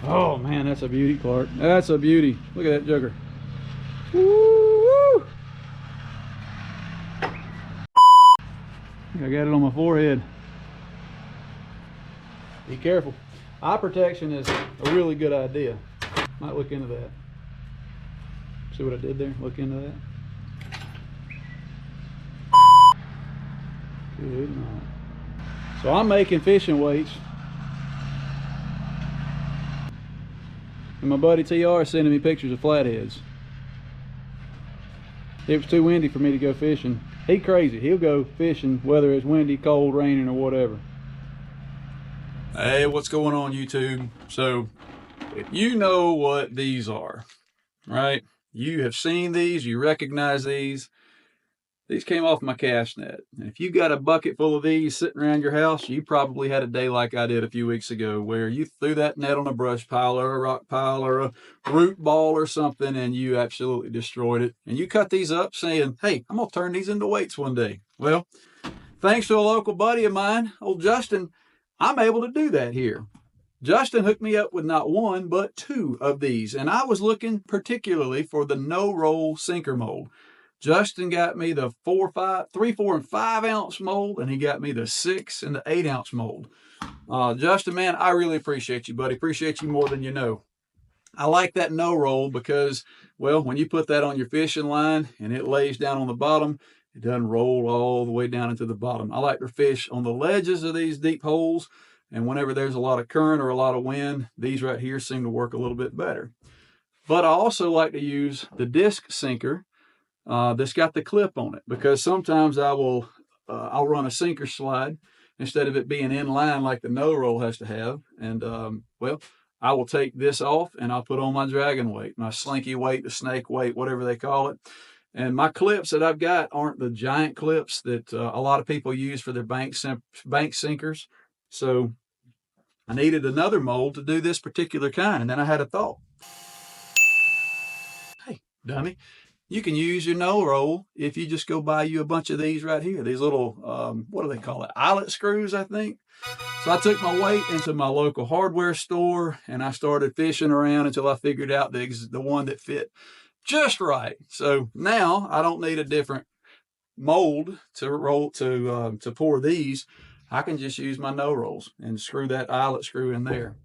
Oh man, that's a beauty, Clark. That's a beauty. Look at that jugger. Woo! I got it on my forehead. Be careful. Eye protection is a really good idea. Might look into that. See what I did there? Look into that. Good night. So I'm making fishing weights. And my buddy TR is sending me pictures of flatheads. It was too windy for me to go fishing. He crazy. He'll go fishing whether it's windy, cold, raining, or whatever. Hey, what's going on, YouTube? So, if you know what these are, right? You have seen these, you recognize these. These came off my cast net. And if you got a bucket full of these sitting around your house, you probably had a day like I did a few weeks ago where you threw that net on a brush pile or a rock pile or a root ball or something and you absolutely destroyed it. And you cut these up saying, hey, I'm going to turn these into weights one day. Well, thanks to a local buddy of mine, old Justin, I'm able to do that here. Justin hooked me up with not one, but two of these. And I was looking particularly for the no-roll sinker mold. Justin got me the 3, 4, and 5 ounce mold, and he got me the 6 and the 8 ounce mold. Justin, man, I really appreciate you, buddy. Appreciate you more than you know. I like that no roll because, well, when you put that on your fishing line and it lays down on the bottom, it doesn't roll all the way down into the bottom. I like to fish on the ledges of these deep holes, and whenever there's a lot of current or a lot of wind, these right here seem to work a little bit better. But I also like to use the disc sinker that's got the clip on it, because sometimes I'll run a sinker slide instead of it being in line like the no roll has to have. And well, I will take this off and I'll put on my dragon weight, my slinky weight, the snake weight, whatever they call it. And my clips that I've got aren't the giant clips that a lot of people use for their bank sinkers. So I needed another mold to do this particular kind. And then I had a thought. Hey, dummy. You can use your no roll if you just go buy you a bunch of these right here. These little, what do they call it? Eyelet screws, I think. So I took my weight into my local hardware store and I started fishing around until I figured out the one that fit just right. So now I don't need a different mold to pour these. I can just use my no rolls and screw that eyelet screw in there.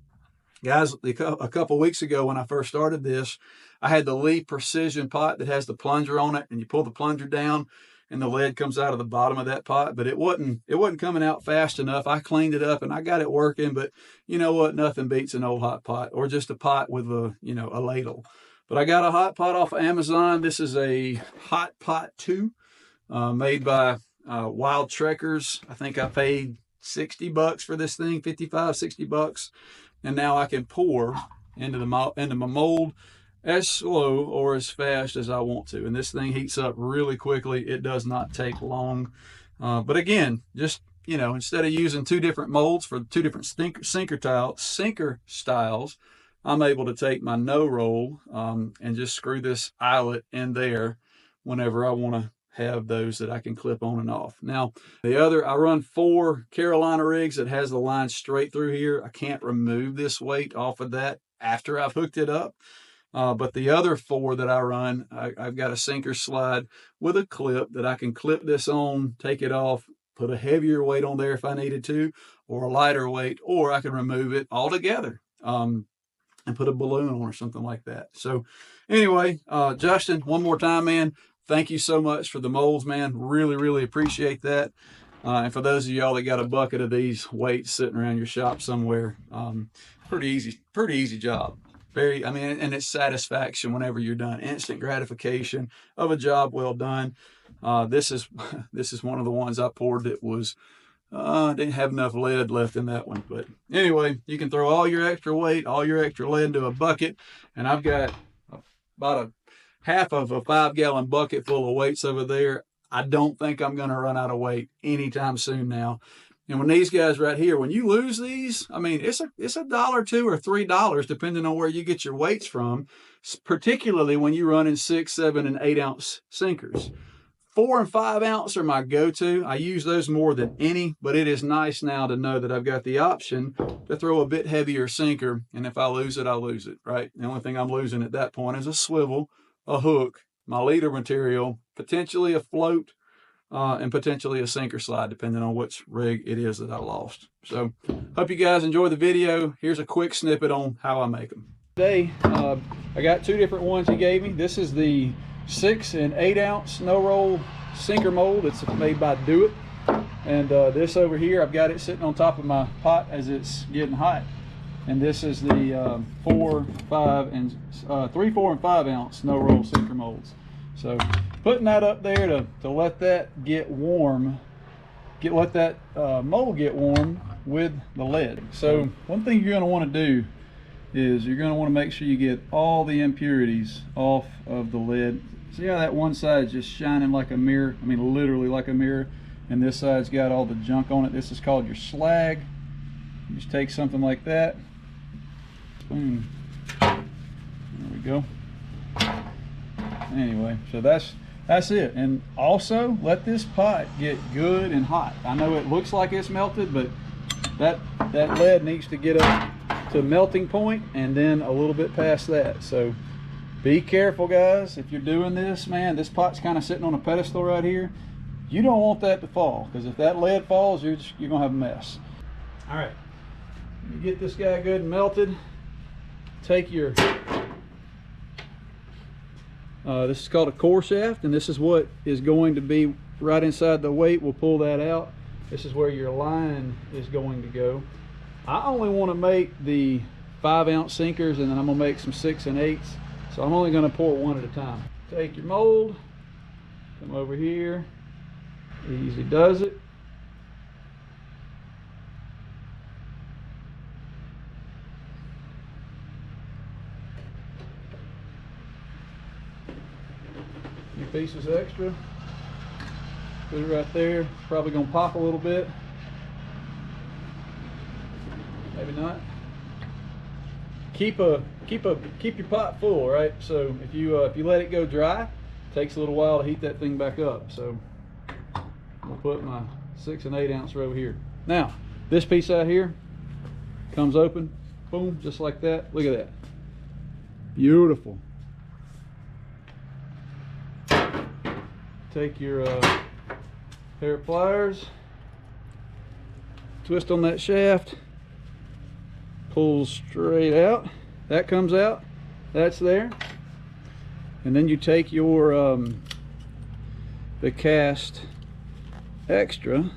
Guys, a couple weeks ago when I first started this, I had the Lee Precision pot that has the plunger on it, and you pull the plunger down and the lead comes out of the bottom of that pot, but it wasn't coming out fast enough. I cleaned it up and I got it working, but you know what? Nothing beats an old hot pot or just a pot with a ladle. But I got a hot pot off of Amazon. This is a Hot Pot 2 made by Wild Trekkers. I think I paid $60 for this thing, $55, $60. And now I can pour into my mold as slow or as fast as I want to. And this thing heats up really quickly. It does not take long. But again, just, instead of using two different molds for two different sinker styles, I'm able to take my no roll and just screw this eyelet in there whenever I want to have those that I can clip on and off. Now, I run 4 Carolina rigs that has the line straight through here. I can't remove this weight off of that after I've hooked it up. But the other 4 that I run, I've got a sinker slide with a clip that I can clip this on, take it off, put a heavier weight on there if I needed to, or a lighter weight, or I can remove it altogether and put a balloon on or something like that. So anyway, Justin, one more time, man, thank you so much for the molds, man. Really, really appreciate that. And for those of y'all that got a bucket of these weights sitting around your shop somewhere, pretty easy job. And it's satisfaction whenever you're done. Instant gratification of a job well done. This is one of the ones I poured that was didn't have enough lead left in that one. But anyway, you can throw all your extra weight, all your extra lead into a bucket, and I've got about a half of a 5-gallon bucket full of weights over there. I don't think I'm going to run out of weight anytime soon now. And when these guys right here, when you lose these, I mean, it's $1, $2, or $3, depending on where you get your weights from, particularly when you're running 6, 7, and 8 ounce sinkers. 4 and 5 ounce are my go-to. I use those more than any, but it is nice now to know that I've got the option to throw a bit heavier sinker, and if I lose it, I lose it, right? The only thing I'm losing at that point is a swivel, a hook, my leader material, potentially a float, and potentially a sinker slide, depending on which rig it is that I lost. So hope you guys enjoy the video. Here's a quick snippet on how I make them. Today, I got 2 different ones he gave me. This is the 6 and 8 ounce no roll sinker mold. It's made by Do It. And this over here, I've got it sitting on top of my pot as it's getting hot. And this is the 4, 5, and 3, 4, and 5 ounce no roll sinker molds. So putting that up there to let that get warm, let that mold get warm with the lead. So one thing you're going to want to do is you're going to want to make sure you get all the impurities off of the lead. See how that one side's just shining like a mirror? I mean, literally like a mirror. And this side's got all the junk on it. This is called your slag. You just take something like that. Boom. There we go. Anyway, so that's it. And also let this pot get good and hot. I know it looks like it's melted, but that lead needs to get up to melting point and then a little bit past that. So be careful, guys. If you're doing this, man, this pot's kind of sitting on a pedestal right here. You don't want that to fall, because if that lead falls, you're gonna have a mess. All right, you get this guy good and melted. Take your this is called a core shaft, and this is what is going to be right inside the weight. We'll pull that out. This is where your line is going to go. I only want to make the 5 ounce sinkers, and then I'm going to make some 6 and 8s. So I'm only going to pour one at a time. Take your mold, come over here. Easy does it. Few pieces extra. Put it right there. Probably gonna pop a little bit. Maybe not. Keep your pot full, right? So if you let it go dry, it takes a little while to heat that thing back up. So I'll put my 6 and 8 ounce over here. Now this piece out here comes open, boom, just like that. Look at that, beautiful. Take your pair of pliers, twist on that shaft, pull straight out. That comes out, that's there. And then you take your the cast extra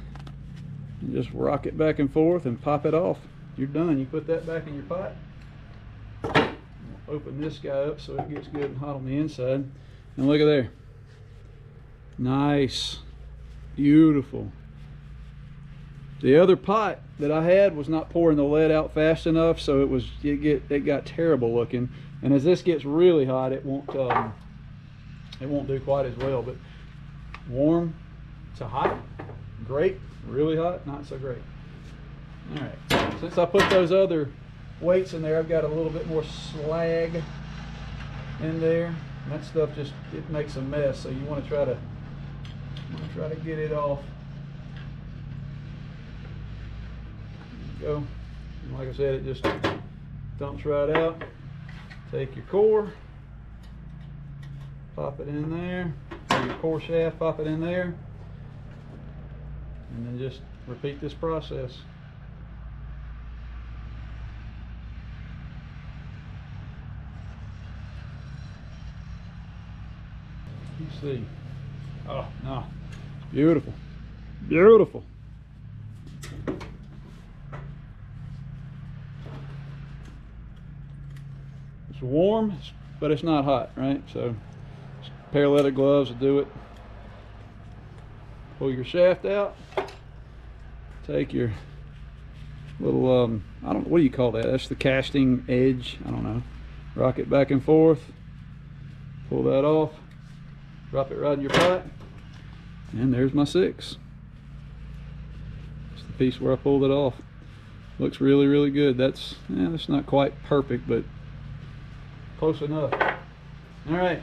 and just rock it back and forth and pop it off. You're done. You put that back in your pot. Open this guy up so it gets good and hot on the inside. And look at there. Nice, beautiful. The other pot that I had was not pouring the lead out fast enough, so it got terrible looking. And as this gets really hot, it won't do quite as well. But warm to hot, great. Really hot, not so great. All right. Since I put those other weights in there, I've got a little bit more slag in there. And that stuff it makes a mess. So you want to try to get it off. There you go. And like I said, it just dumps right out. Take your core, pop it in there. Or your core shaft, pop it in there. And then just repeat this process. You see. Oh no, it's beautiful, beautiful. It's warm, but it's not hot, right? So a pair of leather gloves will do it. Pull your shaft out. Take your little I don't know, what do you call that? That's the casting edge. I don't know. Rock it back and forth. Pull that off. Drop it right in your pot. And there's my 6. It's the piece where I pulled it off. Looks really, really good. That's not quite perfect, but close enough. All right.